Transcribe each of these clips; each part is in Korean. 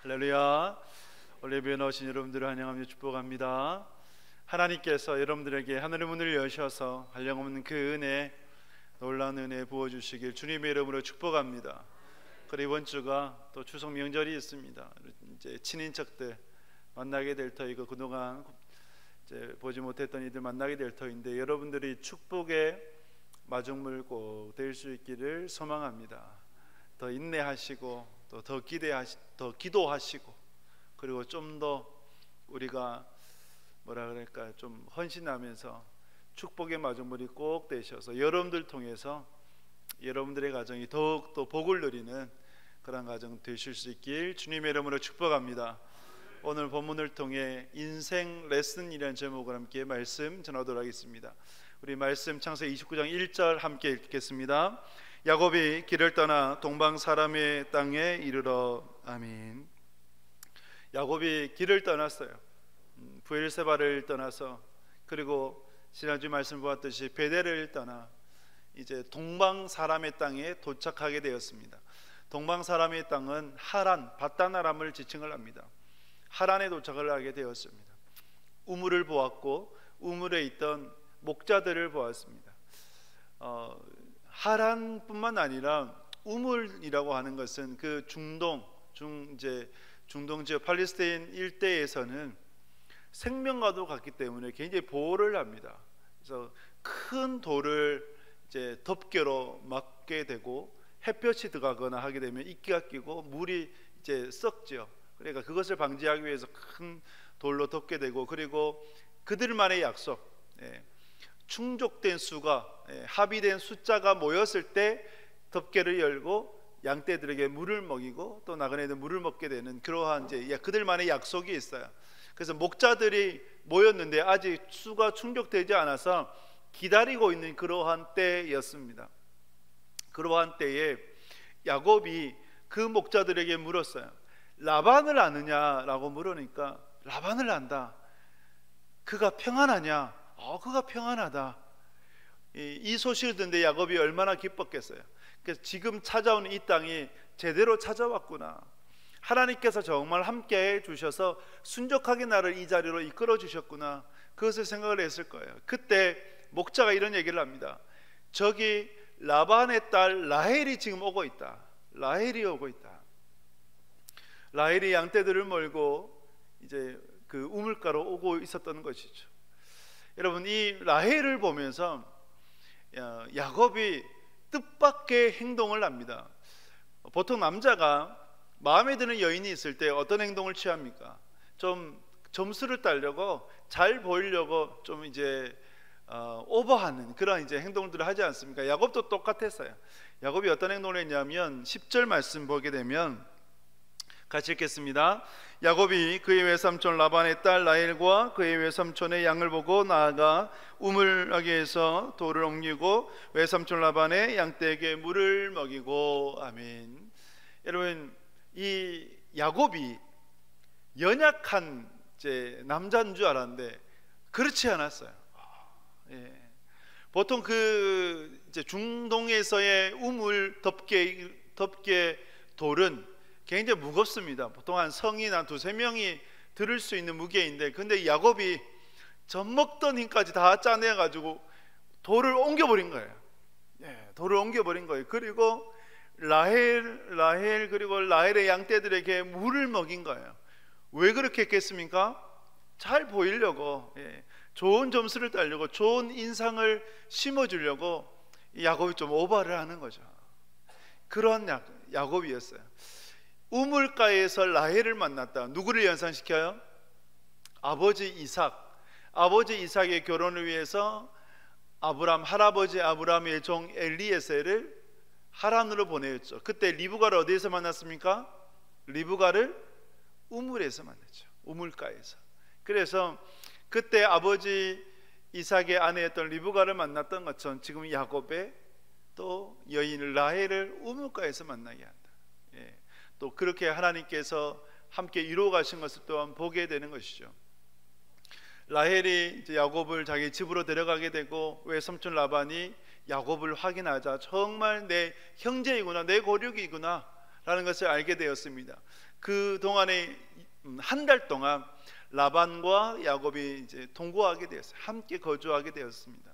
할렐루야. 올리브에 나오신 여러분들을 환영하며 축복합니다. 하나님께서 여러분들에게 하늘의 문을 여셔서 한량없는 그 은혜, 놀라운 은혜 부어주시길 주님의 이름으로 축복합니다. 그리고 이번 주가 또 추석 명절이 있습니다. 이제 친인척들 만나게 될 터이고 그동안 이제 보지 못했던 이들 만나게 될 터인데 여러분들이 축복의 마중물 꼭 될 수 있기를 소망합니다. 더 인내하시고 또 더 기도하시고 그리고 좀 더 우리가 뭐라 그럴까 좀 헌신하면서 축복의 마중물이 꼭 되셔서 여러분들 통해서 여러분들의 가정이 더욱더 복을 누리는 그런 가정 되실 수 있길 주님의 이름으로 축복합니다. 오늘 본문을 통해 인생 레슨이라는 제목을 함께 말씀 전하도록 하겠습니다. 우리 말씀 창세기 29장 1절 함께 읽겠습니다. 야곱이 길을 떠나 동방 사람의 땅에 이르러. 아멘. 야곱이 길을 떠났어요. 브엘세바를 떠나서 그리고 지난주 말씀 보았듯이 베델을 떠나 이제 동방 사람의 땅에 도착하게 되었습니다. 동방 사람의 땅은 하란, 밧다나람을 지칭을 합니다. 하란에 도착을 하게 되었습니다. 우물을 보았고 우물에 있던 목자들을 보았습니다. 하란뿐만 아니라 우물이라고 하는 것은 그 중동 지역 팔레스타인 일대에서는 생명과도 같기 때문에 굉장히 보호를 합니다. 그래서 큰 돌을 이제 덮개로 막게 되고 햇볕이 들어가거나 하게 되면 이끼가 끼고 물이 이제 썩죠. 그러니까 그것을 방지하기 위해서 큰 돌로 덮게 되고 그리고 그들만의 약속, 충족된 수가 합의된 숫자가 모였을 때 덮개를 열고 양떼들에게 물을 먹이고 또 나그네들 물을 먹게 되는 그러한 이제 그들만의 약속이 있어요. 그래서 목자들이 모였는데 아직 수가 충족되지 않아서 기다리고 있는 그러한 때였습니다. 그러한 때에 야곱이 그 목자들에게 물었어요. 라반을 아느냐라고 물으니까 라반을 안다. 그가 평안하냐? 그가 평안하다. 이 소식을 듣는데 야곱이 얼마나 기뻤겠어요. 그래서 지금 찾아온 이 땅이 제대로 찾아왔구나. 하나님께서 정말 함께해 주셔서 순적하게 나를 이 자리로 이끌어 주셨구나. 그것을 생각을 했을 거예요. 그때 목자가 이런 얘기를 합니다. 저기 라반의 딸 라헬이 지금 오고 있다. 라헬이 오고 있다. 라헬이 양떼들을 몰고 이제 그 우물가로 오고 있었던 것이죠. 여러분, 이 라헬을 보면서 야곱이 뜻밖의 행동을 합니다. 보통 남자가 마음에 드는 여인이 있을 때 어떤 행동을 취합니까? 좀 점수를 따려고 잘 보이려고 좀 이제 오버하는 그런 이제 행동들을 하지 않습니까? 야곱도 똑같았어요. 야곱이 어떤 행동을 했냐면 10절 말씀 보게 되면 같이 읽겠습니다. 야곱이 그의 외삼촌 라반의 딸 라헬과 그의 외삼촌의 양을 보고 나아가 우물가게에서 돌을 옮기고 외삼촌 라반의 양떼에게 물을 먹이고. 아멘. 여러분, 이 야곱이 연약한 남자인 줄 알았는데 그렇지 않았어요. 보통 그 중동에서의 우물 덮개 돌은 굉장히 무겁습니다. 보통 한 성인 한 두세 명이 들을 수 있는 무게인데 근데 야곱이 젖먹던 힘까지 다 짜내가지고 돌을 옮겨버린 거예요. 돌을 옮겨버린 거예요. 그리고 라헬 그리고 라헬의 양떼들에게 물을 먹인 거예요. 왜 그렇게 했겠습니까? 잘 보이려고, 좋은 점수를 따려고, 좋은 인상을 심어주려고 야곱이 좀 오버를 하는 거죠. 그런 야곱이었어요. 우물가에서 라헬을 만났다. 누구를 연상시켜요? 아버지 이삭. 아버지 이삭의 결혼을 위해서 할아버지 아브라함의 종 엘리에셀을 하란으로 보내었죠. 그때 리브가를 어디에서 만났습니까? 리브가를 우물에서 만났죠. 우물가에서. 그래서 그때 아버지 이삭의 아내였던 리브가를 만났던 것처럼 지금 야곱의 또 여인 라헬을 우물가에서 만나게 한다. 또 그렇게 하나님께서 함께 이루어 가신 것을 또한 보게 되는 것이죠. 라헬이 이제 야곱을 자기 집으로 데려가게 되고 외삼촌 라반이 야곱을 확인하자 정말 내 형제이구나, 내 고륙이구나 라는 것을 알게 되었습니다. 그 동안에 한 달 동안 라반과 야곱이 이제 동거하게 되었어요. 함께 거주하게 되었습니다.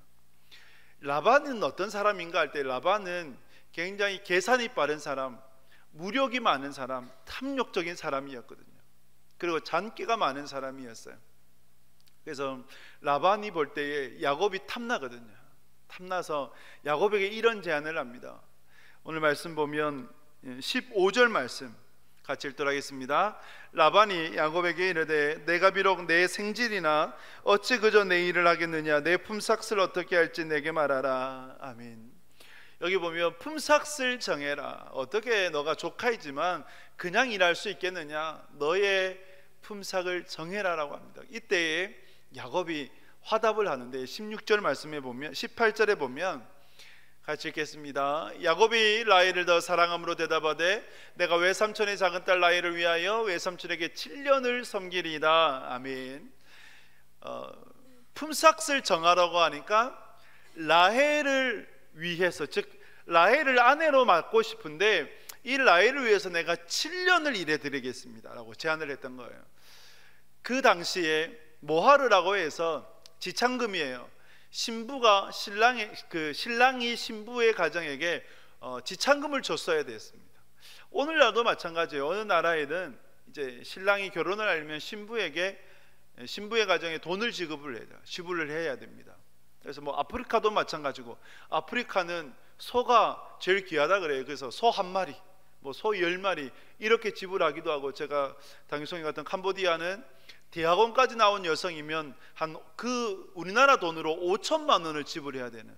라반은 어떤 사람인가 할 때, 라반은 굉장히 계산이 빠른 사람, 무력이 많은 사람, 탐욕적인 사람이었거든요. 그리고 잔꾀가 많은 사람이었어요. 그래서 라반이 볼 때에 야곱이 탐나거든요. 탐나서 야곱에게 이런 제안을 합니다. 오늘 말씀 보면 15절 말씀 같이 읽도록 하겠습니다. 라반이 야곱에게 이르되 내가 비록 내 생질이나 어찌 그저 내 일을 하겠느냐, 내 품삯을 어떻게 할지 내게 말하라. 아멘. 여기 보면 품삯을 정해라. 어떻게 너가 조카이지만 그냥 일할 수 있겠느냐, 너의 품삯을 정해라라고 합니다. 이때에 야곱이 화답을 하는데 16절 말씀에 보면, 18절에 보면 같이 읽겠습니다. 야곱이 라헬을 더 사랑함으로 대답하되 내가 외삼촌의 작은 딸 라헬을 위하여 외삼촌에게 7년을 섬기리이다. 아멘. 품삯을 정하라고 하니까 라헬을 위해서, 즉 라헬을 아내로 맡고 싶은데 이 라헬을 위해서 내가 7년을 일해 드리겠습니다 라고 제안을 했던 거예요. 그 당시에 모하르라고 해서 지참금이에요. 신부가 신랑이 신부의 가정에게 지참금을 줬어야 됐습니다. 오늘날도 마찬가지예요. 어느 나라에는 이제 신랑이 결혼을 하려면 신부의 가정에 돈을 지불을 해야 됩니다. 그래서 뭐 아프리카도 마찬가지고, 아프리카는 소가 제일 귀하다 그래요. 그래서 소 한 마리, 뭐 소 10마리 이렇게 지불하기도 하고, 제가 당일송이 같은 캄보디아는 대학원까지 나온 여성이면 우리나라 돈으로 5천만 원을 지불해야 되는,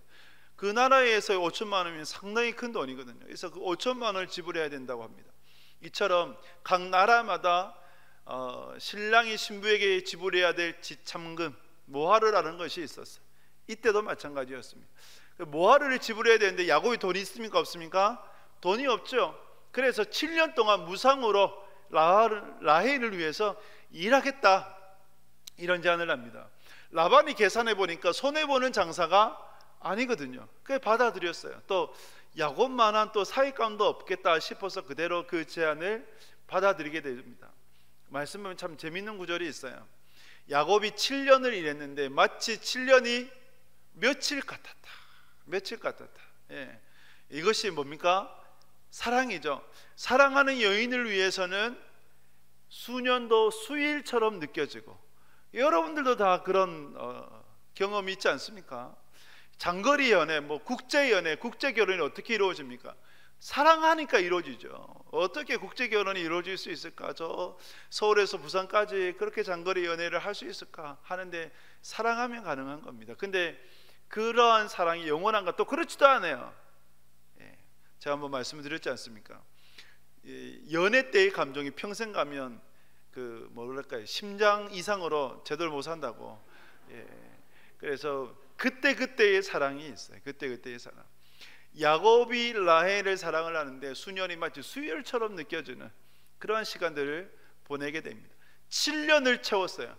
그 나라에서 5천만 원이면 상당히 큰 돈이거든요. 그래서 그 5천만 원을 지불해야 된다고 합니다. 이처럼 각 나라마다 신랑이 신부에게 지불해야 될 지참금, 모하르라는 것이 있었어요. 이때도 마찬가지였습니다. 모하르를 지불해야 되는데 야곱이 돈이 있습니까 없습니까? 돈이 없죠. 그래서 7년 동안 무상으로 라헬을 위해서 일하겠다, 이런 제안을 합니다. 라반이 계산해 보니까 손해보는 장사가 아니거든요. 그래서 받아들였어요. 또 야곱만한 또 사익감도 없겠다 싶어서 그대로 그 제안을 받아들이게 됩니다. 말씀 보면 참 재밌는 구절이 있어요. 야곱이 7년을 일했는데 마치 7년이 며칠 같았다. 예. 이것이 뭡니까? 사랑이죠. 사랑하는 여인을 위해서는 수년도 수일처럼 느껴지고, 여러분들도 다 그런 경험이 있지 않습니까? 장거리 연애, 뭐 국제 연애, 국제 결혼이 어떻게 이루어집니까? 사랑하니까 이루어지죠. 어떻게 국제 결혼이 이루어질 수 있을까? 저 서울에서 부산까지 그렇게 장거리 연애를 할 수 있을까 하는데, 사랑하면 가능한 겁니다. 근데 그러한 사랑이 영원한가? 또 그렇지도 않아요. 예. 제가 한번 말씀을 드렸지 않습니까? 연애 때의 감정이 평생 가면 뭐랄까요, 심장 이상으로 제대로 못 산다고. 예. 그래서 그때의 사랑이 있어요. 그때의 사랑. 야곱이 라헬을 사랑을 하는데 수년이 마치 수일처럼 느껴지는 그러한 시간들을 보내게 됩니다. 7년을 채웠어요.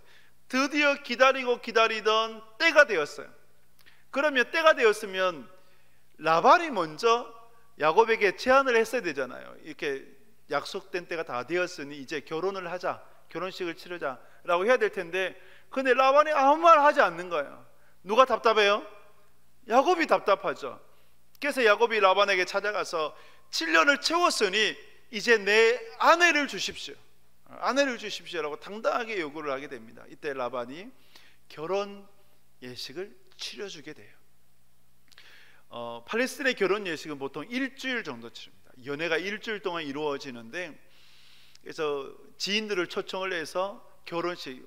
드디어 기다리던 때가 되었어요. 그러면 때가 되었으면 라반이 먼저 야곱에게 제안을 했어야 되잖아요. 이렇게 약속된 때가 다 되었으니 이제 결혼을 하자, 결혼식을 치르자 라고 해야 될 텐데, 근데 라반이 아무 말 하지 않는 거예요. 누가 답답해요? 야곱이 답답하죠. 그래서 야곱이 라반에게 찾아가서 7년을 채웠으니 이제 내 아내를 주십시오 라고 당당하게 요구를 하게 됩니다. 이때 라반이 결혼 예식을 치러주게 돼요. 팔레스틴의 결혼 예식은 보통 일주일 정도 치릅니다. 연애가 일주일 동안 이루어지는데, 그래서 지인들을 초청을 해서 결혼식,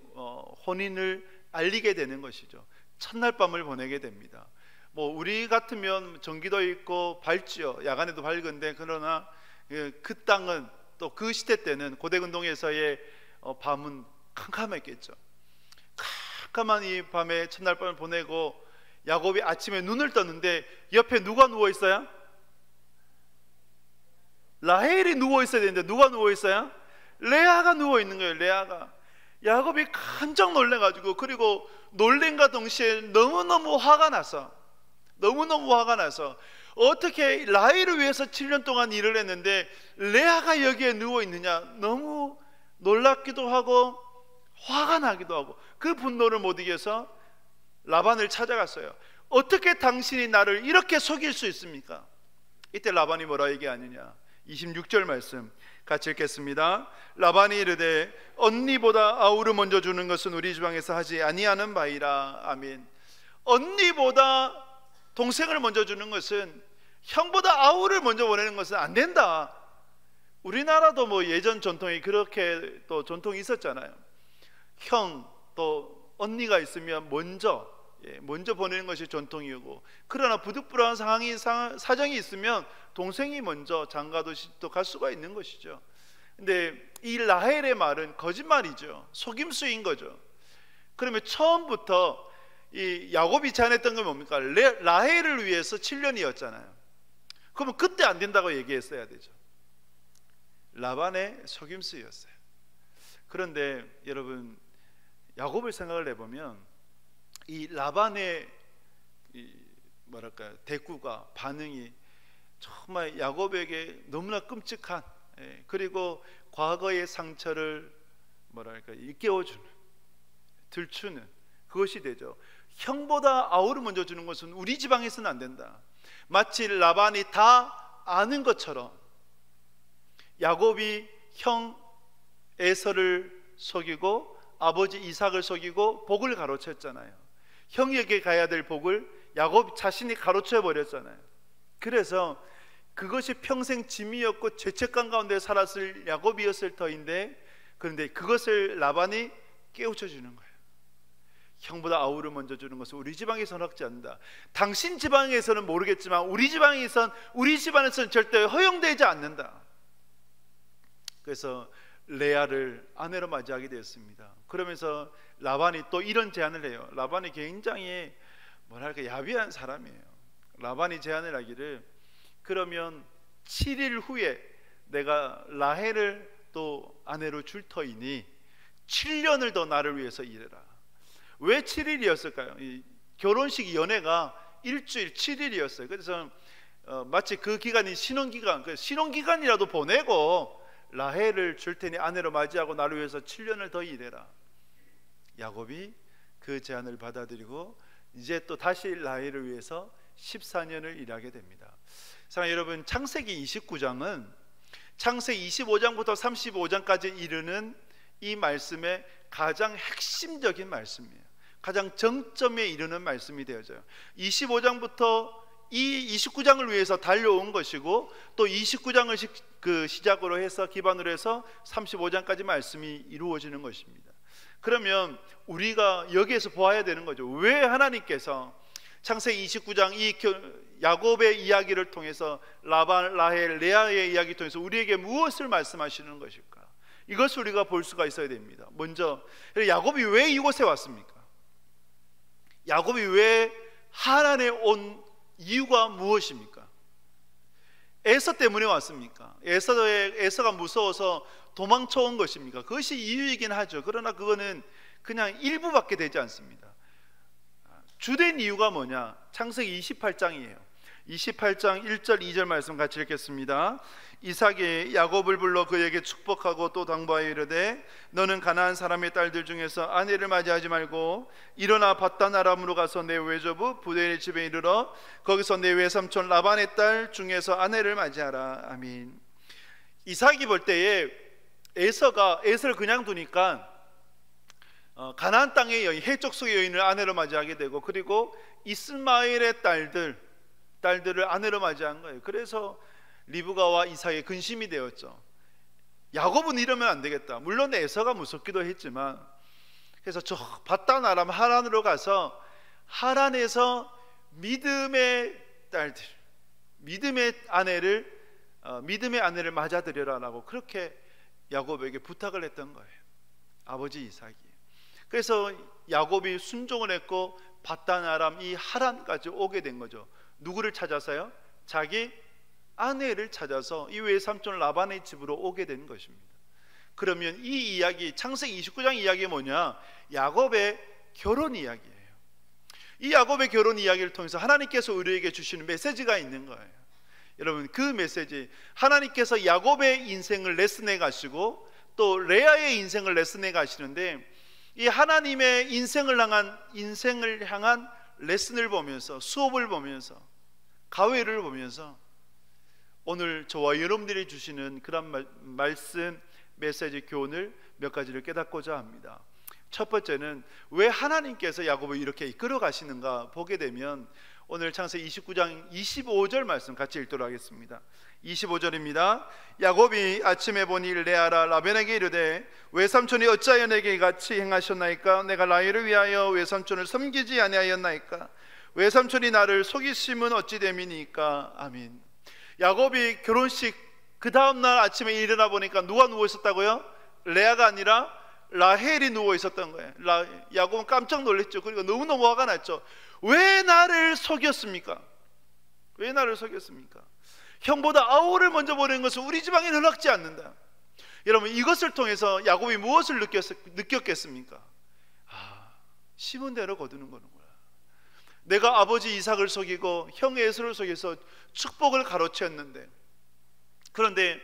혼인을 알리게 되는 것이죠. 첫날 밤을 보내게 됩니다. 뭐 우리 같으면 전기도 있고 밝지요. 야간에도 밝은데, 그러나 그 땅은, 또 그 시대 때는 고대근동에서의 밤은 캄캄했겠죠. 캄캄한 이 밤에 첫날 밤을 보내고 야곱이 아침에 눈을 떴는데 옆에 누가 누워 있어요? 라헬이 누워 있어야 되는데 누가 누워 있어요? 레아가 누워 있는 거예요. 레아가. 야곱이 깜짝 놀래가지고, 그리고 놀랜과 동시에 너무너무 화가 나서 어떻게 라헬을 위해서 7년 동안 일을 했는데 레아가 여기에 누워 있느냐, 너무 놀랍기도 하고 화가 나기도 하고 그 분노를 못 이겨서 라반을 찾아갔어요. 어떻게 당신이 나를 이렇게 속일 수 있습니까? 이때 라반이 뭐라 얘기하느냐, 26절 말씀 같이 읽겠습니다. 라반이 이르되 언니보다 아우를 먼저 주는 것은 우리 지방에서 하지 아니하는 바이라. 아멘. 언니보다 동생을 먼저 주는 것은, 형보다 아우를 먼저 보내는 것은 안 된다. 우리나라도 뭐 예전 전통이 그렇게 또 전통이 있었잖아요. 형 또 언니가 있으면 먼저 보내는 것이 전통이고, 그러나 부득불안한 사정이 있으면 동생이 먼저 장가도 시집도 갈 수가 있는 것이죠. 근데 이 라헬의 말은 거짓말이죠. 속임수인 거죠. 그러면 처음부터 이 야곱이 제안했던 건 뭡니까? 라헬을 위해서 7년이었잖아요. 그러면 그때 안 된다고 얘기했어야 되죠. 라반의 속임수였어요. 그런데 여러분, 야곱을 생각을 해보면 이 라반의 대꾸가, 반응이 정말 야곱에게 너무나 끔찍한, 그리고 과거의 상처를 일깨워주는, 들추는 그것이 되죠. 형보다 아우를 먼저 주는 것은 우리 지방에서는 안 된다. 마치 라반이 다 아는 것처럼 야곱이 형 에서를 속이고 아버지 이삭을 속이고 복을 가로챘잖아요. 형에게 가야 될 복을 야곱 자신이 가로채 버렸잖아요. 그래서 그것이 평생 짐이었고 죄책감 가운데 살았을 야곱이었을 터인데, 그런데 그것을 라반이 깨우쳐 주는 거예요. 형보다 아우를 먼저 주는 것은 우리 지방에서는 허락지 않는다. 당신 지방에서는 모르겠지만 우리 집안에서는 절대 허용되지 않는다. 그래서 레아를 아내로 맞이하게 되었습니다. 그러면서 라반이 또 이런 제안을 해요. 라반이 굉장히 야비한 사람이에요. 라반이 제안을 하기를, 그러면 7일 후에 내가 라헬을 또 아내로 줄 터이니 7년을 더 나를 위해서 일해라. 왜 7일이었을까요? 이 결혼식 연애가 일주일 7일이었어요. 그래서 마치 그 기간이 신혼기간이라도 보내고 라헬을 줄 테니 아내로 맞이하고 나를 위해서 7년을 더 일해라. 야곱이 그 제안을 받아들이고 이제 또 다시 라헬을 위해서 14년을 일하게 됩니다. 사랑하는 여러분, 창세기 29장은 창세기 25장부터 35장까지 이르는 이 말씀의 가장 핵심적인 말씀이에요. 가장 정점에 이르는 말씀이 되어져요. 25장부터 이 29장을 위해서 달려온 것이고, 또 29장을 시작으로 해서 기반으로 해서 35장까지 말씀이 이루어지는 것입니다. 그러면 우리가 여기에서 보아야 되는 거죠. 왜 하나님께서 창세기 29장 이 야곱의 이야기를 통해서 라반, 라헬, 레아의 이야기 통해서 우리에게 무엇을 말씀하시는 것일까? 이것을 우리가 볼 수가 있어야 됩니다. 먼저 야곱이 왜 이곳에 왔습니까? 야곱이 왜 하란에 온 이유가 무엇입니까? 에서 때문에 왔습니까? 에서가 무서워서 도망쳐 온 것입니까? 그것이 이유이긴 하죠. 그러나 그거는 그냥 일부밖에 되지 않습니다. 주된 이유가 뭐냐? 창세기 28장이에요. 28장 1절 2절 말씀 같이 읽겠습니다. 이삭이 야곱을 불러 그에게 축복하고 또 당부하여 이르되 너는 가나안 사람의 딸들 중에서 아내를 맞이하지 말고 일어나 밧단 아람으로 가서 내 외조부 부델의 집에 이르러 거기서 내 외삼촌 라반의 딸 중에서 아내를 맞이하라. 아멘. 이삭이 볼 때에 에서를 그냥 두니까 가나안 땅의 여인, 해쪽 속의 여인을 아내로 맞이하게 되고, 그리고 이스마엘의 딸들을 아내로 맞이한 거예요. 그래서 리브가와 이삭의 근심이 되었죠. 야곱은 이러면 안 되겠다. 물론 에서가 무섭기도 했지만, 그래서 저 밧단 아람 하란으로 가서 하란에서 믿음의 딸들, 믿음의 아내를 맞아들여라라고 그렇게 야곱에게 부탁을 했던 거예요. 아버지 이삭이. 그래서 야곱이 순종을 했고 밧단 아람 이 하란까지 오게 된 거죠. 누구를 찾아서요? 자기 아내를 찾아서 이 외삼촌 라반의 집으로 오게 된 것입니다. 그러면 이 이야기, 창세기 29장 이야기가 뭐냐? 야곱의 결혼 이야기예요. 이 야곱의 결혼 이야기를 통해서 하나님께서 우리에게 주시는 메시지가 있는 거예요. 여러분, 그 메시지, 하나님께서 야곱의 인생을 레슨해 가시고 또 레아의 인생을 레슨해 가시는데, 이 하나님의 인생을 향한 레슨을 보면서, 수업을 보면서, 가회를 보면서 오늘 저와 여러분들이 주시는 그런 말씀, 메시지, 교훈을 몇 가지를 깨닫고자 합니다. 첫 번째는 왜 하나님께서 야곱을 이렇게 이끌어 가시는가 보게 되면, 오늘 창세기 29장 25절 말씀 같이 읽도록 하겠습니다. 25절입니다. 야곱이 아침에 보니 레아라 라반에게 이르되 외삼촌이 어찌하여 내게 같이 행하셨나이까? 내가 라헬을 위하여 외삼촌을 섬기지 아니하였나이까? 외삼촌이 나를 속이심은 어찌 됨이니까? 아멘. 야곱이 결혼식 그 다음날 아침에 일어나 보니까 누가 누워 있었다고요? 레아가 아니라 라헬이 누워 있었던 거예요. 야곱은 깜짝 놀랐죠. 그리고 너무너무 화가 났죠. 왜 나를 속였습니까? 왜 나를 속였습니까? 형보다 아우를 먼저 보내는 것은 우리 지방에 허락지 않는다. 여러분, 이것을 통해서 야곱이 무엇을 느꼈겠습니까? 심은 대로 거두는 거는구나. 내가 아버지 이삭을 속이고 형 에서를 속여서 축복을 가로채었는데, 그런데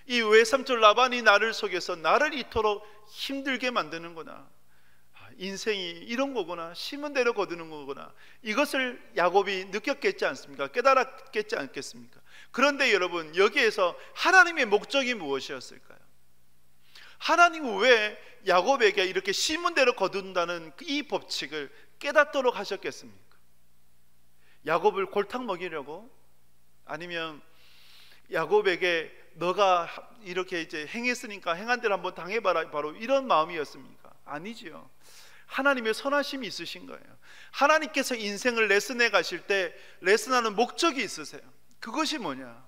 이 외삼촌 라반이 나를 속여서 나를 이토록 힘들게 만드는구나. 인생이 이런 거구나. 심은 대로 거두는 거구나. 이것을 야곱이 느꼈겠지 않습니까? 깨달았겠지 않겠습니까? 그런데 여러분, 여기에서 하나님의 목적이 무엇이었을까요? 하나님은 왜 야곱에게 이렇게 심은 대로 거둔다는 이 법칙을 깨닫도록 하셨겠습니까? 야곱을 골탕 먹이려고? 아니면 야곱에게 너가 이렇게 이제 행했으니까 행한 대로 한번 당해봐라, 바로 이런 마음이었습니까? 아니지요. 하나님의 선하심이 있으신 거예요. 하나님께서 인생을 레슨해 가실 때 레슨하는 목적이 있으세요. 그것이 뭐냐?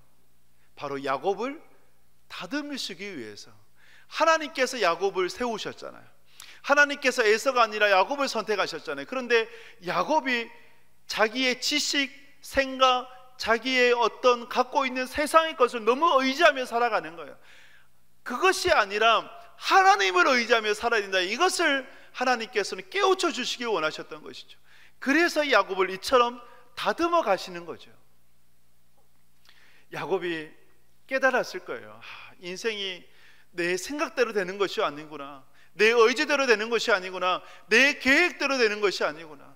바로 야곱을 다듬으시기 위해서. 하나님께서 야곱을 세우셨잖아요. 하나님께서 에서가 아니라 야곱을 선택하셨잖아요. 그런데 야곱이 자기의 지식, 생각, 자기의 어떤 갖고 있는 세상의 것을 너무 의지하며 살아가는 거예요. 그것이 아니라 하나님을 의지하며 살아야 된다. 이것을 하나님께서는 깨우쳐 주시기 원하셨던 것이죠. 그래서 야곱을 이처럼 다듬어 가시는 거죠. 야곱이 깨달았을 거예요. 인생이 내 생각대로 되는 것이 아니구나. 내 의지대로 되는 것이 아니구나. 내 계획대로 되는 것이 아니구나.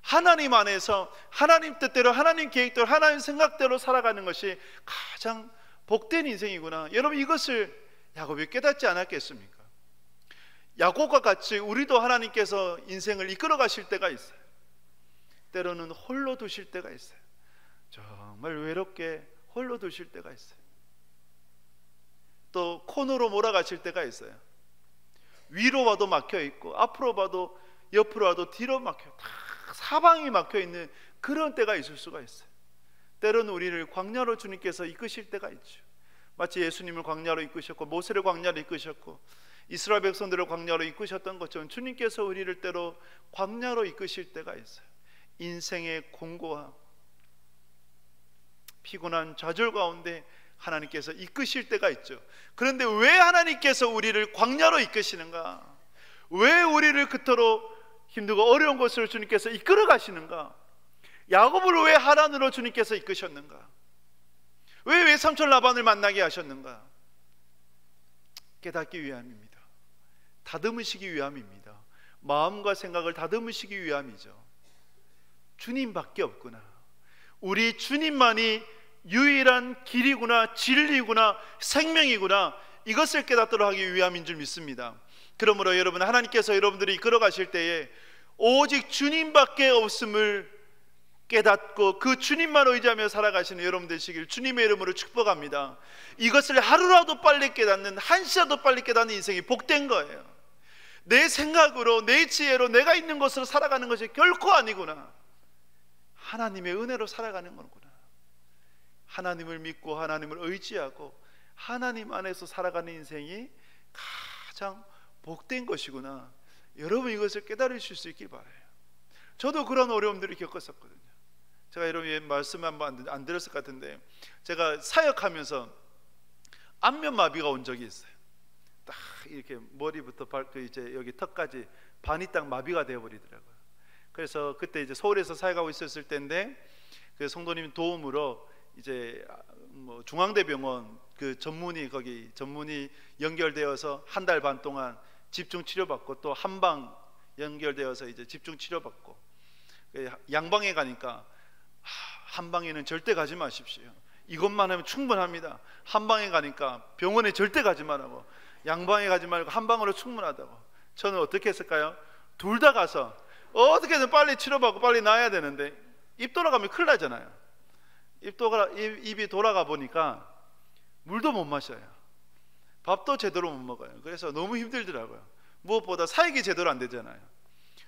하나님 안에서 하나님 뜻대로, 하나님 계획대로, 하나님 생각대로 살아가는 것이 가장 복된 인생이구나. 여러분, 이것을 야곱이 깨닫지 않았겠습니까? 야곱과 같이 우리도 하나님께서 인생을 이끌어 가실 때가 있어요. 때로는 홀로 두실 때가 있어요. 정말 외롭게 홀로 두실 때가 있어요. 또 코너로 몰아가실 때가 있어요. 위로 봐도 막혀 있고, 앞으로 봐도, 옆으로 봐도, 뒤로 막혀, 다 사방이 막혀 있는 그런 때가 있을 수가 있어요. 때로는 우리를 광야로 주님께서 이끄실 때가 있죠. 마치 예수님을 광야로 이끄셨고, 모세를 광야로 이끄셨고, 이스라엘 백성들을 광야로 이끄셨던 것처럼 주님께서 우리를 때로 광야로 이끄실 때가 있어요. 인생의 공고와 피곤한 좌절 가운데 하나님께서 이끄실 때가 있죠. 그런데 왜 하나님께서 우리를 광야로 이끄시는가? 왜 우리를 그토록 힘들고 어려운 곳으로 주님께서 이끌어 가시는가? 야곱을 왜 하란으로 주님께서 이끄셨는가? 왜 외삼촌 라반을 만나게 하셨는가? 깨닫기 위함입니다. 다듬으시기 위함입니다. 마음과 생각을 다듬으시기 위함이죠. 주님밖에 없구나. 우리 주님만이 유일한 길이구나, 진리구나, 생명이구나. 이것을 깨닫도록 하기 위함인 줄 믿습니다. 그러므로 여러분, 하나님께서 여러분들이 이끌어 가실 때에 오직 주님밖에 없음을 깨닫고 그 주님만 의지하며 살아가시는 여러분 되시길 주님의 이름으로 축복합니다. 이것을 하루라도 빨리 깨닫는, 한 시라도 빨리 깨닫는 인생이 복된 거예요. 내 생각으로, 내 지혜로, 내가 있는 것으로 살아가는 것이 결코 아니구나. 하나님의 은혜로 살아가는 거구나. 하나님을 믿고 하나님을 의지하고 하나님 안에서 살아가는 인생이 가장 복된 것이구나. 여러분, 이것을 깨달으실 수 있길 바라요. 저도 그런 어려움들을 겪었었거든요. 제가 여러분 말씀 한번 안 들었을 것 같은데, 제가 사역하면서 안면마비가 온 적이 있어요. 딱 이렇게 머리부터 이제 여기 턱까지 반이 딱 마비가 되어버리더라고요. 그래서 그때 이제 서울에서 사역하고 있었을 때인데, 그 성도님 도움으로 이제 뭐 중앙대병원 그 거기 전문의 연결되어서 한 달 반 동안 집중 치료받고, 또 한방 연결되어서 이제 집중 치료받고, 양방에 가니까 한방에는 절대 가지 마십시오. 이것만 하면 충분합니다. 한방에 가니까 병원에 절대 가지 말라고, 양방에 가지 말고 한방으로 충분하다고. 저는 어떻게 했을까요? 둘 다 가서 어떻게든 빨리 치료받고 빨리 나아야 되는데, 입 돌아가면 큰일 나잖아요. 입이 돌아가 보니까 물도 못 마셔요. 밥도 제대로 못 먹어요. 그래서 너무 힘들더라고요. 무엇보다 사역이 제대로 안 되잖아요.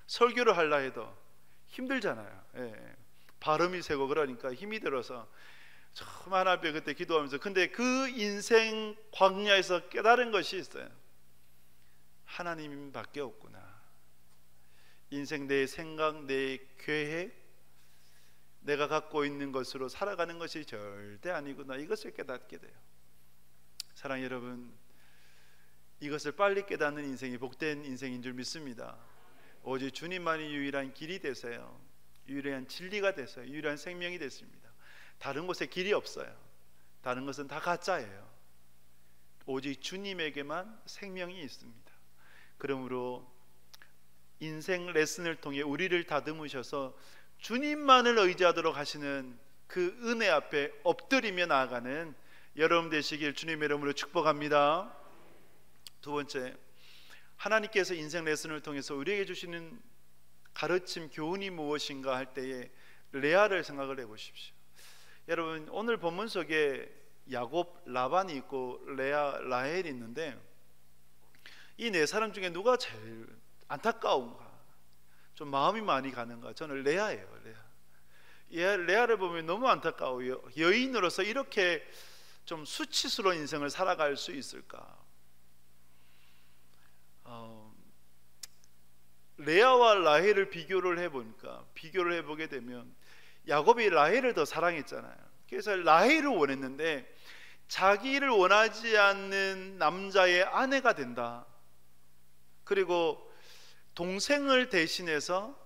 설교를 하려 해도 힘들잖아요. 예. 발음이 세고 그러니까 힘이 들어서 참 하나님 그때 기도하면서, 근데 그 인생 광야에서 깨달은 것이 있어요. 하나님밖에 없구나. 인생 내 생각, 내 계획, 내가 갖고 있는 것으로 살아가는 것이 절대 아니구나, 이것을 깨닫게 돼요. 사랑 여러분, 이것을 빨리 깨닫는 인생이 복된 인생인 줄 믿습니다. 오직 주님만이 유일한 길이 되세요. 유일한 진리가 되세요. 유일한 생명이 됐습니다. 다른 곳에 길이 없어요. 다른 것은 다 가짜예요. 오직 주님에게만 생명이 있습니다. 그러므로 인생 레슨을 통해 우리를 다듬으셔서 주님만을 의지하도록 하시는 그 은혜 앞에 엎드리며 나아가는 여러분 되시길 주님의 이름으로 축복합니다. 두 번째, 하나님께서 인생 레슨을 통해서 우리에게 주시는 가르침, 교훈이 무엇인가 할 때에 레아를 생각을 해보십시오. 여러분, 오늘 본문 속에 야곱, 라반이 있고 레아, 라헬이 있는데, 이 네 사람 중에 누가 제일 안타까운가, 좀 마음이 많이 가는가? 저는 레아예요. 레아를 보면 너무 안타까워요. 여인으로서 이렇게 좀 수치스러운 인생을 살아갈 수 있을까? 레아와 라헬을 비교를 해보게 되면 야곱이 라헬을 더 사랑했잖아요. 그래서 라헬을 원했는데, 자기를 원하지 않는 남자의 아내가 된다. 그리고 동생을 대신해서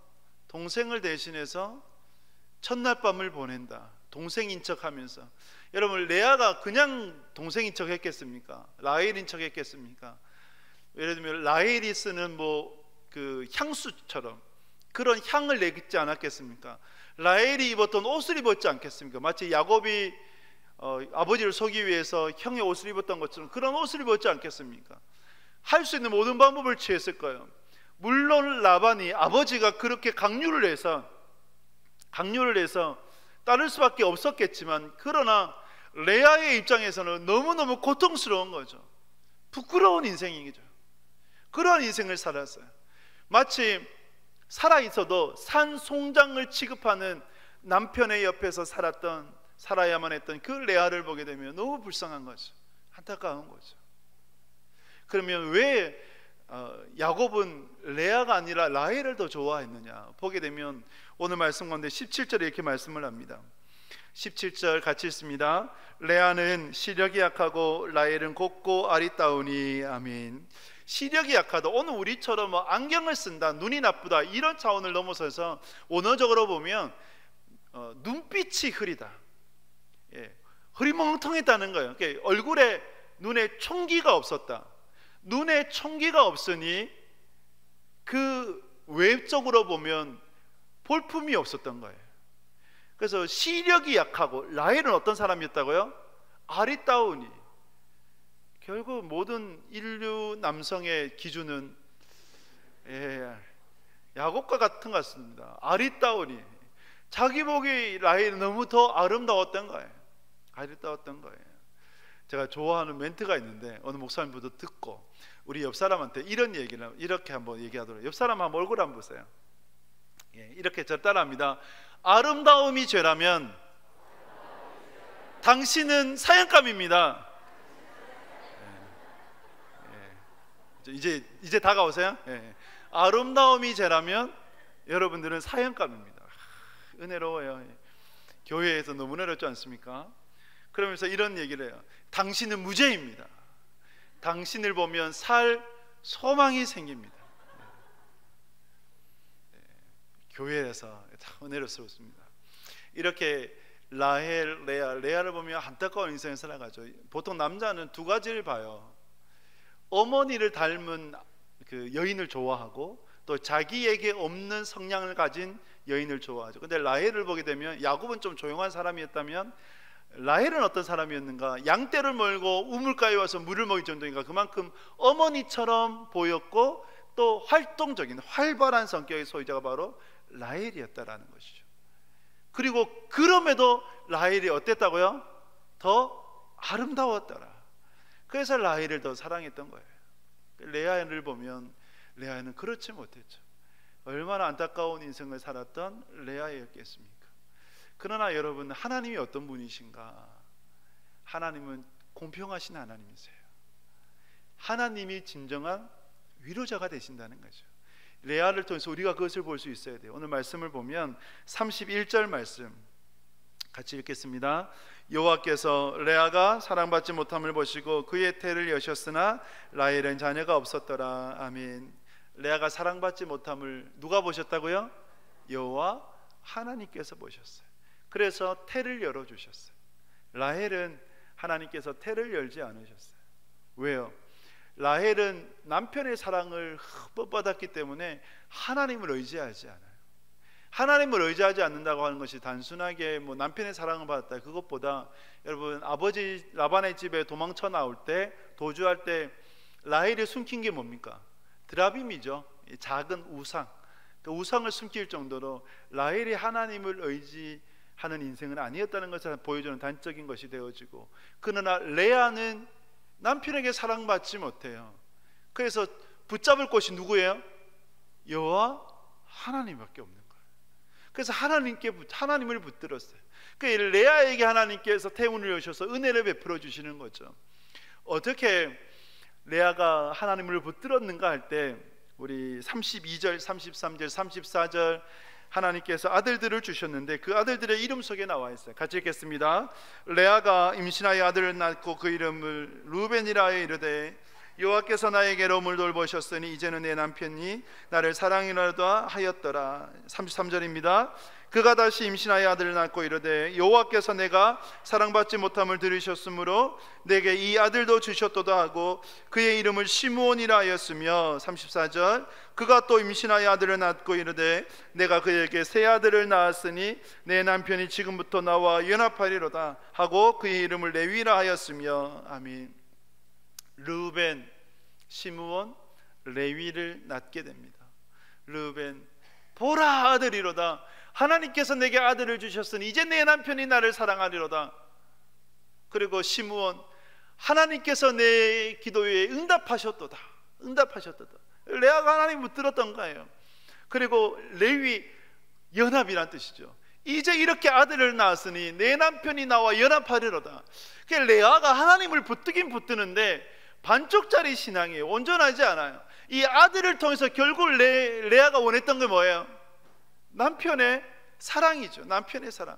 첫날 밤을 보낸다. 동생인 척하면서. 여러분, 레아가 그냥 동생인 척 했겠습니까? 라헬인 척 했겠습니까? 예를 들면 라헬이 쓰는 그 향수처럼 그런 향을 내지 않았겠습니까? 라헬이 입었던 옷을 입었지 않겠습니까? 마치 야곱이 아버지를 속이기 위해서 형의 옷을 입었던 것처럼 그런 옷을 입었지 않겠습니까? 할 수 있는 모든 방법을 취했을 거예요. 물론 라반이, 아버지가 그렇게 강요를 해서 따를 수밖에 없었겠지만, 그러나 레아의 입장에서는 너무너무 고통스러운 거죠. 부끄러운 인생이죠. 그러한 인생을 살았어요. 마치 살아있어도 산송장을 취급하는 남편의 옆에서 살아야만 했던 그 레아를 보게 되면 너무 불쌍한 거죠. 안타까운 거죠. 그러면 왜 야곱은 레아가 아니라 라헬을 더 좋아했느냐 보게 되면, 오늘 말씀 가운데 17절에 이렇게 말씀을 합니다. 17절 같이 읽습니다. 레아는 시력이 약하고 라헬은 곱고 아리따우니. 아멘. 시력이 약하다. 오늘 우리처럼 안경을 쓴다, 눈이 나쁘다, 이런 차원을 넘어서서 언어적으로 보면 눈빛이 흐리다, 흐리멍텅했다는 거예요. 얼굴에, 눈에 총기가 없었다. 눈에 총기가 없으니 그 외적으로 보면 볼품이 없었던 거예요. 그래서 시력이 약하고, 라헬은 어떤 사람이었다고요? 아리따우니. 결국 모든 인류 남성의 기준은 야곱과 같은 것 같습니다. 아리따우니. 자기 보기 라헬은 너무 더 아름다웠던 거예요. 제가 좋아하는 멘트가 있는데, 어느 목사님부터 듣고 우리 옆 사람한테 이런 얘기를 이렇게 한번 얘기하도록. 옆 사람 한번 얼굴 한번 보세요. 이렇게 저 따라합니다. 아름다움이 죄라면 당신은 사형감입니다. 이제 다가오세요. 아름다움이 죄라면 여러분들은 사형감입니다. 은혜로워요. 교회에서 너무 은혜롭지 않습니까? 그러면서 이런 얘기를 해요. 당신은 무죄입니다. 당신을 보면 살 소망이 생깁니다. 교회에서 참 은혜롭습니다. 이렇게 라헬, 레아를 보면 안타까운 인생을 살아가죠. 보통 남자는 두 가지를 봐요. 어머니를 닮은 그 여인을 좋아하고 또 자기에게 없는 성향을 가진 여인을 좋아하죠. 근데 라헬을 보게 되면, 야곱은 좀 조용한 사람이었다면 라헬은 어떤 사람이었는가? 양떼를 몰고 우물가에 와서 물을 먹일 정도인가? 그만큼 어머니처럼 보였고 또 활동적인 활발한 성격의 소유자가 바로 라헬이었다라는 것이죠. 그리고 그럼에도 라헬이 어땠다고요? 더 아름다웠더라. 그래서 라헬을 더 사랑했던 거예요. 레아를 보면 레아는 그렇지 못했죠. 얼마나 안타까운 인생을 살았던 레아였겠습니까? 그러나 여러분, 하나님이 어떤 분이신가? 하나님은 공평하신 하나님이세요. 하나님이 진정한 위로자가 되신다는 거죠. 레아를 통해서 우리가 그것을 볼 수 있어야 돼요. 오늘 말씀을 보면 31절 말씀 같이 읽겠습니다. 여호와께서 레아가 사랑받지 못함을 보시고 그의 태를 여셨으나 라헬은 자녀가 없었더라. 아멘. 레아가 사랑받지 못함을 누가 보셨다고요? 여호와 하나님께서 보셨어요. 그래서 태를 열어주셨어요. 라헬은 하나님께서 태를 열지 않으셨어요. 왜요? 라헬은 남편의 사랑을 흠뻑 받았기 때문에 하나님을 의지하지 않아요. 하나님을 의지하지 않는다고 하는 것이 단순하게 뭐 남편의 사랑을 받았다, 그것보다 여러분, 아버지 라반의 집에 도망쳐 나올 때, 도주할 때 라헬이 숨긴 게 뭡니까? 드라빔이죠. 작은 우상. 그 우상을 숨길 정도로 라헬이 하나님을 의지하는 인생은 아니었다는 것을 보여주는 단적인 것이 되어지고, 그러나 레아는 남편에게 사랑받지 못해요. 그래서 붙잡을 곳이 누구예요? 여호와 하나님밖에 없는 거예요. 그래서 하나님을 붙들었어요. 그 레아에게 하나님께서 태문을 여셔서 은혜를 베풀어 주시는 거죠. 어떻게 레아가 하나님을 붙들었는가 할 때 우리 32절, 33절, 34절 하나님께서 아들들을 주셨는데 그 아들들의 이름 속에 나와 있어요. 같이 읽겠습니다. 레아가 임신하여 아들을 낳고 그 이름을 루벤이라 하여 이르되 여호와께서 나에게로 물돌보셨으니 이제는 내 남편이 나를 사랑이라도 하였더라. 33절입니다. 그가 다시 임신하여 아들을 낳고 이르되 여호와께서 내가 사랑받지 못함을 들으셨으므로 내게 이 아들도 주셨도다 하고 그의 이름을 시므온이라 하였으며, 34절 그가 또 임신하여 아들을 낳고 이르되 내가 그에게 새 아들을 낳았으니 내 남편이 지금부터 나와 연합하리로다 하고 그의 이름을 레위라 하였으며. 아멘. 르우벤, 시므온, 레위를 낳게 됩니다. 르우벤, 보라 아들이로다. 하나님께서 내게 아들을 주셨으니 이제 내 남편이 나를 사랑하리로다. 그리고 시므온, 하나님께서 내 기도에 응답하셨도다. 레아가 하나님을 들었던 거예요. 그리고 레위, 연합이란 뜻이죠. 이제 이렇게 아들을 낳았으니 내 남편이 나와 연합하리로다. 레아가 하나님을 붙들긴 붙드는데 반쪽짜리 신앙이에요. 온전하지 않아요. 이 아들을 통해서 결국 레아가 원했던 게 뭐예요? 남편의 사랑이죠. 남편의 사랑.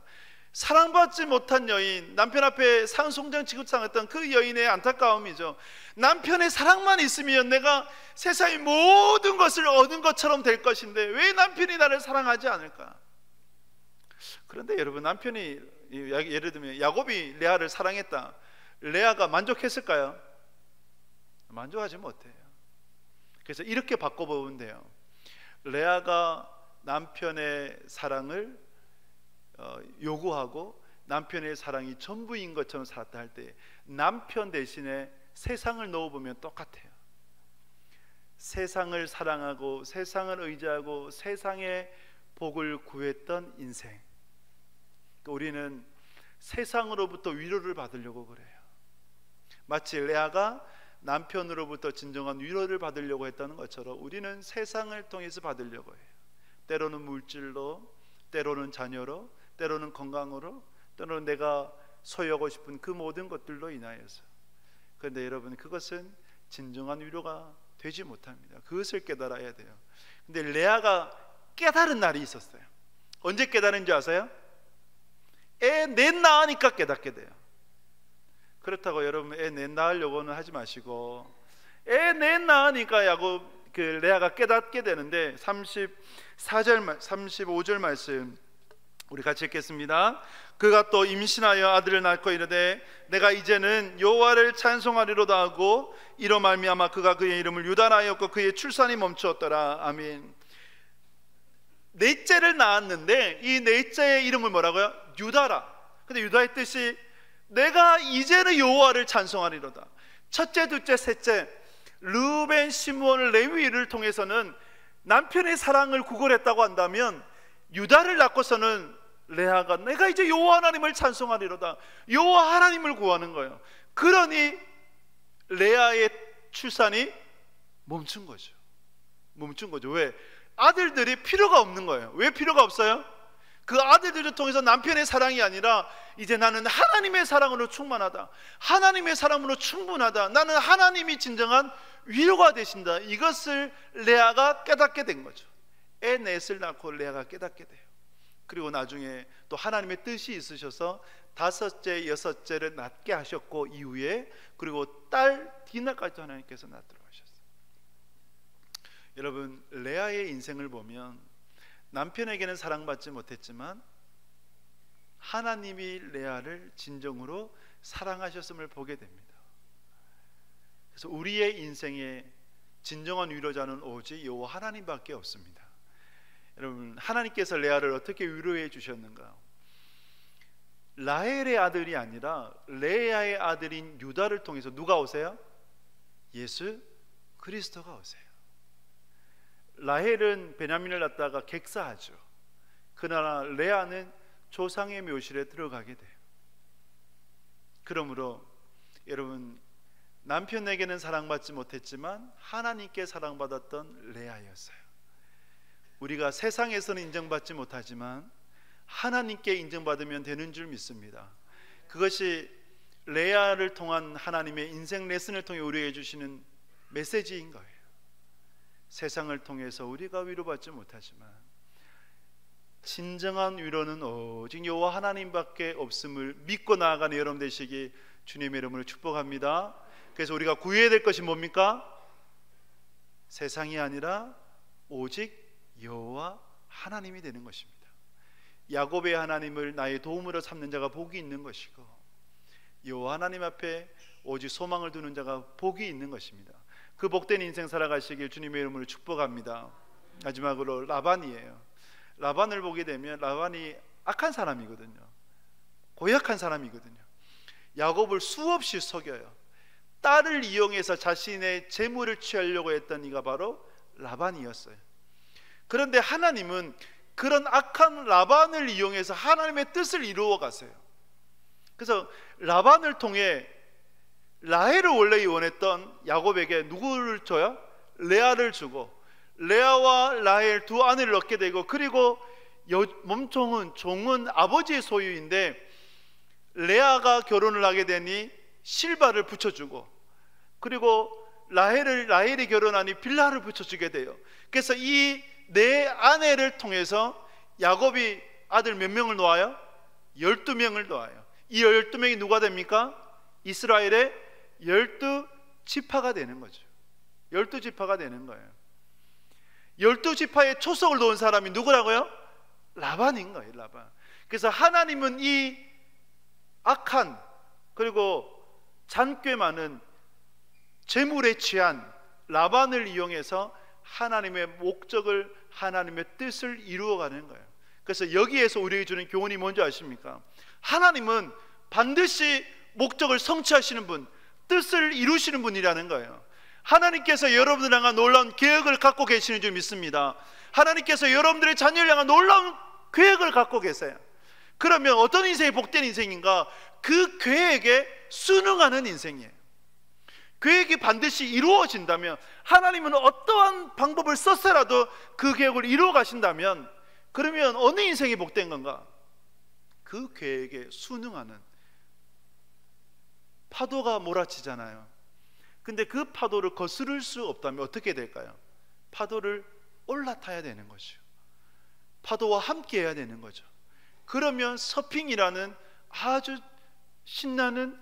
사랑받지 못한 여인, 남편 앞에 산송장 취급당했던 그 여인의 안타까움이죠. 남편의 사랑만 있으면 내가 세상의 모든 것을 얻은 것처럼 될 것인데 왜 남편이 나를 사랑하지 않을까? 그런데 여러분, 남편이 예를 들면 야곱이 레아를 사랑했다. 레아가 만족했을까요? 만족하지 못해요. 그래서 이렇게 바꿔보면 돼요. 레아가 남편의 사랑을 요구하고 남편의 사랑이 전부인 것처럼 살았다 할 때 남편 대신에 세상을 넣어보면 똑같아요. 세상을 사랑하고 세상을 의지하고 세상의 복을 구했던 인생. 우리는 세상으로부터 위로를 받으려고 그래요. 마치 레아가 남편으로부터 진정한 위로를 받으려고 했다는 것처럼 우리는 세상을 통해서 받으려고 해요. 때로는 물질로, 때로는 자녀로, 때로는 건강으로, 때로는 내가 소유하고 싶은 그 모든 것들로 인하여서. 그런데 여러분, 그것은 진정한 위로가 되지 못합니다. 그것을 깨달아야 돼요. 근데 레아가 깨달은 날이 있었어요. 언제 깨달은지 아세요? 애 넷 낳으니까 깨닫게 돼요. 그렇다고 여러분 애 넷 낳으려고는 하지 마시고, 애 넷 낳으니까 레아가 깨닫게 되는데 34절, 35절 말씀 우리 같이 읽겠습니다. 그가 또 임신하여 아들을 낳고 이르되 내가 이제는 여호와를 찬송하리로다 하고 이로 말미암아 그가 그의 이름을 유다라 하였고 그의 출산이 멈추었더라. 아멘. 넷째를 낳았는데 이 넷째의 이름을 뭐라고요? 유다라. 근데 유다의 뜻이 내가 이제는 여호와를 찬송하리로다. 첫째, 둘째, 셋째 르우벤, 시므온, 레위를 통해서는 남편의 사랑을 구걸했다고 한다면 유다를 낳고서는 레아가 내가 이제 여호와 하나님을 찬송하리로다, 여호와 하나님을 구하는 거예요. 그러니 레아의 출산이 멈춘 거죠. 왜? 아들들이 필요가 없는 거예요. 왜 필요가 없어요? 그 아들들을 통해서 남편의 사랑이 아니라 이제 나는 하나님의 사랑으로 충만하다, 하나님의 사랑으로 충분하다, 나는 하나님이 진정한 위로가 되신다, 이것을 레아가 깨닫게 된 거죠. 애 넷을 낳고 레아가 깨닫게 돼요. 그리고 나중에 또 하나님의 뜻이 있으셔서 다섯째, 여섯째를 낳게 하셨고 이후에 그리고 딸 디나까지도 하나님께서 낳도록 하셨어요. 여러분, 레아의 인생을 보면 남편에게는 사랑받지 못했지만 하나님이 레아를 진정으로 사랑하셨음을 보게 됩니다. 그래서 우리의 인생의 진정한 위로자는 오직 여호와 하나님밖에 없습니다. 여러분, 하나님께서 레아를 어떻게 위로해 주셨는가? 라헬의 아들이 아니라 레아의 아들인 유다를 통해서 누가 오세요? 예수 그리스도가 오세요. 라헬은 베냐민을 낳다가 객사하죠. 그러나 레아는 조상의 묘실에 들어가게 돼요. 그러므로 여러분, 남편에게는 사랑받지 못했지만 하나님께 사랑받았던 레아였어요. 우리가 세상에서는 인정받지 못하지만 하나님께 인정받으면 되는 줄 믿습니다. 그것이 레아를 통한 하나님의 인생 레슨을 통해 우리에게 주시는 메시지인 거예요. 세상을 통해서 우리가 위로받지 못하지만 진정한 위로는 오직 여호와 하나님밖에 없음을 믿고 나아가는 여러분 되시기 주님의 이름으로 축복합니다. 그래서 우리가 구해야 될 것이 뭡니까? 세상이 아니라 오직 여호와 하나님이 되는 것입니다. 야곱의 하나님을 나의 도움으로 삼는 자가 복이 있는 것이고 여호와 하나님 앞에 오직 소망을 두는 자가 복이 있는 것입니다. 그 복된 인생 살아가시길 주님의 이름으로 축복합니다. 마지막으로 라반이에요. 라반을 보게 되면 라반이 악한 사람이거든요. 고약한 사람이거든요. 야곱을 수없이 속여요. 딸을 이용해서 자신의 재물을 취하려고 했던 이가 바로 라반이었어요. 그런데 하나님은 그런 악한 라반을 이용해서 하나님의 뜻을 이루어 가세요. 그래서 라반을 통해 라헬을 원래 원했던 야곱에게 누구를 줘요? 레아를 주고 레아와 라헬 두 아내를 얻게 되고 그리고 몸종은 종은 아버지의 소유인데 레아가 결혼을 하게 되니 실바를 붙여주고 그리고 라헬이 결혼하니 빌라를 붙여주게 돼요. 그래서 이 네 아내를 통해서 야곱이 아들 몇 명을 놓아요? 12명을 놓아요. 이 12명이 누가 됩니까? 이스라엘의 12지파가 되는 거죠. 12지파가 되는 거예요. 12지파의 초석을 놓은 사람이 누구라고요? 라반인 거예요. 라반. 그래서 하나님은 이 악한 그리고 잔꽤 많은 재물에 취한 라반을 이용해서 하나님의 목적을, 하나님의 뜻을 이루어가는 거예요. 그래서 여기에서 우리에게 주는 교훈이 뭔지 아십니까? 하나님은 반드시 목적을 성취하시는 분, 뜻을 이루시는 분이라는 거예요. 하나님께서 여러분을 향한 놀라운 계획을 갖고 계시는 줄 믿습니다. 하나님께서 여러분들의 자녀를 향한 놀라운 계획을 갖고 계세요. 그러면 어떤 인생이 복된 인생인가? 그 계획에 순응하는 인생이에요. 계획이 반드시 이루어진다면, 하나님은 어떠한 방법을 써서라도 그 계획을 이루어 가신다면, 그러면 어느 인생이 복된 건가? 그 계획에 순응하는. 파도가 몰아치잖아요. 근데 그 파도를 거스를 수 없다면 어떻게 될까요? 파도를 올라타야 되는 거죠. 파도와 함께 해야 되는 거죠. 그러면 서핑이라는 아주 신나는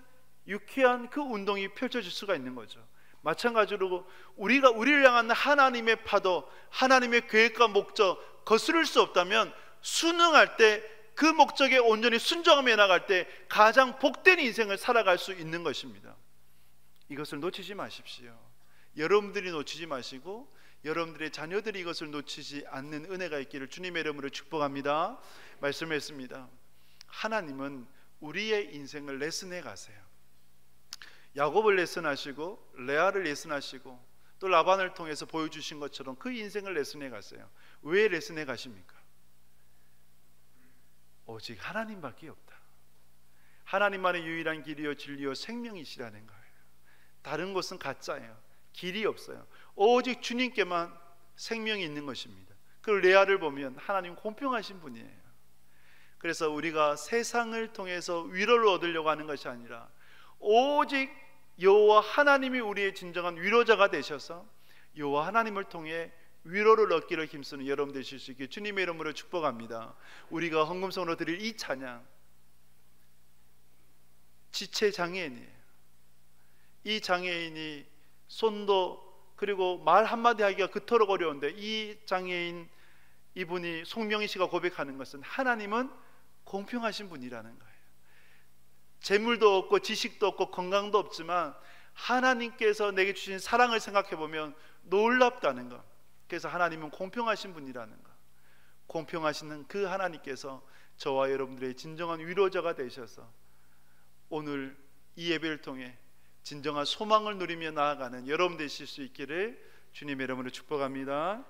유쾌한 그 운동이 펼쳐질 수가 있는 거죠. 마찬가지로 우리를 향한 하나님의 파도, 하나님의 계획과 목적 거스를 수 없다면 순응할 때 그 목적에 온전히 순종하며 나갈 때 가장 복된 인생을 살아갈 수 있는 것입니다. 이것을 놓치지 마십시오. 여러분들이 놓치지 마시고 여러분들의 자녀들이 이것을 놓치지 않는 은혜가 있기를 주님의 이름으로 축복합니다. 말씀했습니다. 하나님은 우리의 인생을 레슨해 가세요. 야곱을 레슨하시고 레아를 레슨하시고 또 라반을 통해서 보여주신 것처럼 그 인생을 레슨해 가세요. 왜 레슨해 가십니까? 오직 하나님밖에 없다. 하나님만의 유일한 길이요 진리요 생명이시라는 거예요. 다른 것은 가짜예요. 길이 없어요. 오직 주님께만 생명이 있는 것입니다. 그 레아를 보면 하나님 공평하신 분이에요. 그래서 우리가 세상을 통해서 위로를 얻으려고 하는 것이 아니라 오직 여호와 하나님이 우리의 진정한 위로자가 되셔서 여호와 하나님을 통해 위로를 얻기를 힘쓰는 여러분 되실 수 있게 주님의 이름으로 축복합니다. 우리가 헌금성으로 드릴 이 찬양, 지체 장애인이에요. 이 장애인이 손도 그리고 말 한마디 하기가 그토록 어려운데 이 장애인 이분이 송명희 씨가 고백하는 것은 하나님은 공평하신 분이라는 거예요. 재물도 없고 지식도 없고 건강도 없지만 하나님께서 내게 주신 사랑을 생각해 보면 놀랍다는 것. 그래서 하나님은 공평하신 분이라는 것. 공평하시는 그 하나님께서 저와 여러분들의 진정한 위로자가 되셔서 오늘 이 예배를 통해 진정한 소망을 누리며 나아가는 여러분 되실 수 있기를 주님의 이름으로 축복합니다.